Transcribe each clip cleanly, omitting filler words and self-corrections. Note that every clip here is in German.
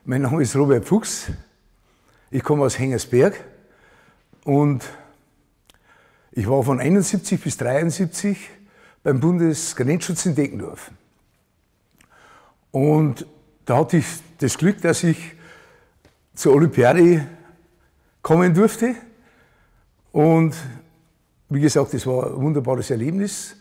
Mein Name ist Robert Fuchs, ich komme aus Hengersberg und ich war von 71 bis 73 beim Bundesgrenzschutz in Deckendorf. Und da hatte ich das Glück, dass ich zur Olympiade kommen durfte. Und wie gesagt, das war ein wunderbares Erlebnis.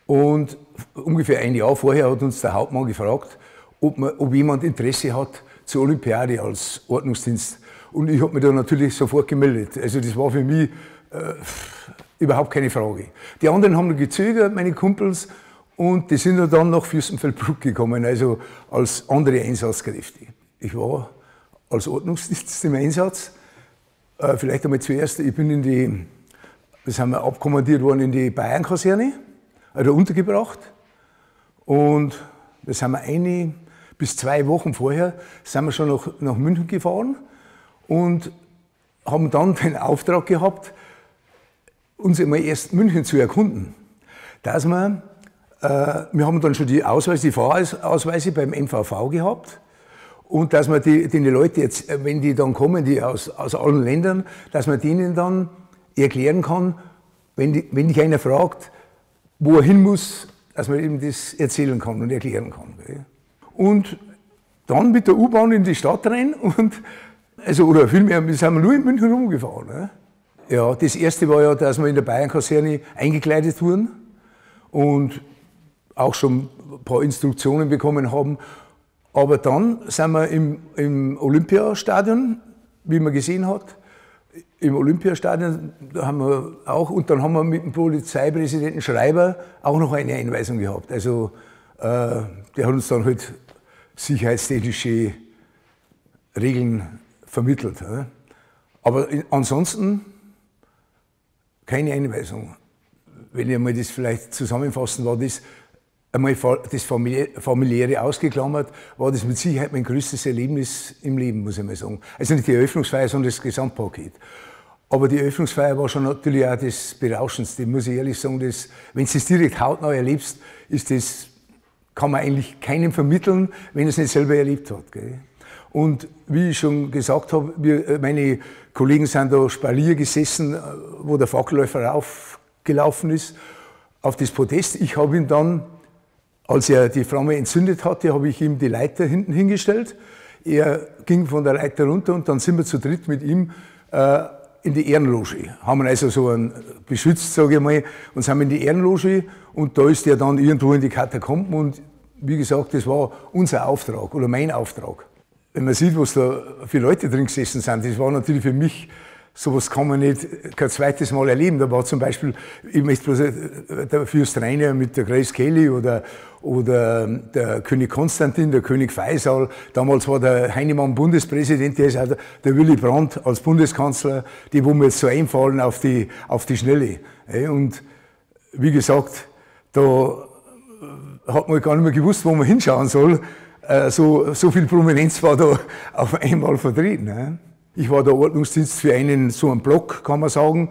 Und ungefähr ein Jahr vorher hat uns der Hauptmann gefragt, ob jemand Interesse hat zur Olympiade als Ordnungsdienst. Und ich habe mich da natürlich sofort gemeldet. Also das war für mich überhaupt keine Frage. Die anderen haben gezögert, meine Kumpels, und die sind dann nach Fürstenfeldbruck gekommen, also als andere Einsatzkräfte. Ich war als Ordnungsdienst im Einsatz. Vielleicht einmal zuerst, wir sind abkommandiert worden in die Bayernkaserne, also untergebracht. Und da sind wir 1 bis 2 Wochen vorher sind wir schon nach München gefahren und haben dann den Auftrag gehabt, uns einmal erst München zu erkunden. Dass wir haben dann schon die Fahrausweise beim MVV gehabt und dass man den Leuten jetzt, wenn die dann kommen, die aus allen Ländern, dass man denen dann erklären kann, wenn dich einer fragt, wo er hin muss, dass man ihm das erzählen kann und erklären kann. Und dann mit der U-Bahn in die Stadt rein oder vielmehr, wir sind nur in München rumgefahren. Ja, das erste war ja, dass wir in der Bayernkaserne eingekleidet wurden und auch schon ein paar Instruktionen bekommen haben. Aber dann sind wir im Olympiastadion, wie man gesehen hat, im Olympiastadion, da haben wir auch, und dann haben wir mit dem Polizeipräsidenten Schreiber auch noch eine Einweisung gehabt. Also der hat uns dann halt sicherheitstechnische Regeln vermittelt. Aber ansonsten keine Einweisung. Wenn ich einmal das vielleicht zusammenfassen, war das einmal das Familiäre ausgeklammert, war das mit Sicherheit mein größtes Erlebnis im Leben, muss ich mal sagen. Also nicht die Eröffnungsfeier, sondern das Gesamtpaket. Aber die Eröffnungsfeier war schon natürlich auch das Berauschendste, muss ich ehrlich sagen. Wenn du das direkt hautnah erlebst, kann man eigentlich keinem vermitteln, wenn er es nicht selber erlebt hat. Gell? Und wie ich schon gesagt habe, meine Kollegen sind da Spalier gesessen, wo der Fackelläufer raufgelaufen ist, auf das Podest. Ich habe ihn dann, als er die Flamme entzündet hatte, habe ich ihm die Leiter hinten hingestellt. Er ging von der Leiter runter und dann sind wir zu dritt mit ihm in die Ehrenloge. Haben also so einen beschützt, sage ich mal, und sind in die Ehrenloge und da ist er dann irgendwo in die Katakomben und wie gesagt, das war unser Auftrag oder mein Auftrag. Wenn man sieht, was da für Leute drin gesessen sind, das war natürlich für mich, sowas kann man kein zweites Mal erleben. Da war zum Beispiel, ich möchte bloß der Fürst Rainer mit der Grace Kelly oder der König Konstantin, der König Faisal. Damals war der Heinemann Bundespräsident, der ist auch der Willy Brandt als Bundeskanzler, die wo mir jetzt so einfallen auf die Schnelle. Und wie gesagt, da hat man gar nicht mehr gewusst, wo man hinschauen soll. So viel Prominenz war da auf einmal vertreten. Ich war der Ordnungsdienst für so einen Block, kann man sagen.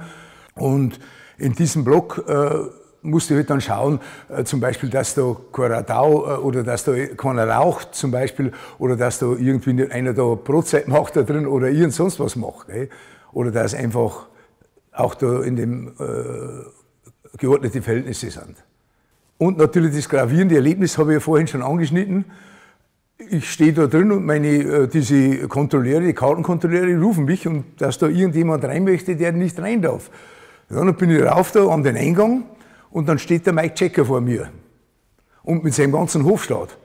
Und in diesem Block musste ich halt dann schauen, zum Beispiel, dass da kein Radau oder dass da keiner raucht, zum Beispiel, oder dass da irgendwie einer da Brotzeit macht da drin oder irgend sonst was macht. Oder dass einfach auch da in dem geordnete Verhältnisse sind. Und natürlich das gravierende Erlebnis habe ich ja vorhin schon angeschnitten. Ich stehe da drin und diese Kontrolleure, die Kartenkontrolleure rufen mich, und dass da irgendjemand rein möchte, der nicht rein darf. Ja, dann bin ich rauf da an den Eingang und dann steht der Mike Checker vor mir und mit seinem ganzen Hofstaat.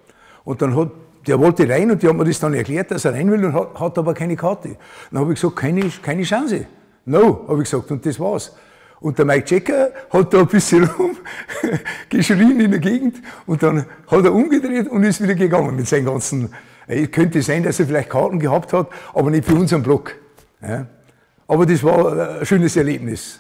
Und dann der wollte rein und die haben mir das dann erklärt, dass er rein will und hat aber keine Karte. Dann habe ich gesagt, keine Chance. No, habe ich gesagt, und das war's. Und der Mike Checker hat da ein bisschen geschrien in der Gegend und dann hat er umgedreht und ist wieder gegangen mit seinen ganzen. Es könnte sein, dass er vielleicht Karten gehabt hat, aber nicht für unseren Block. Ja. Aber das war ein schönes Erlebnis.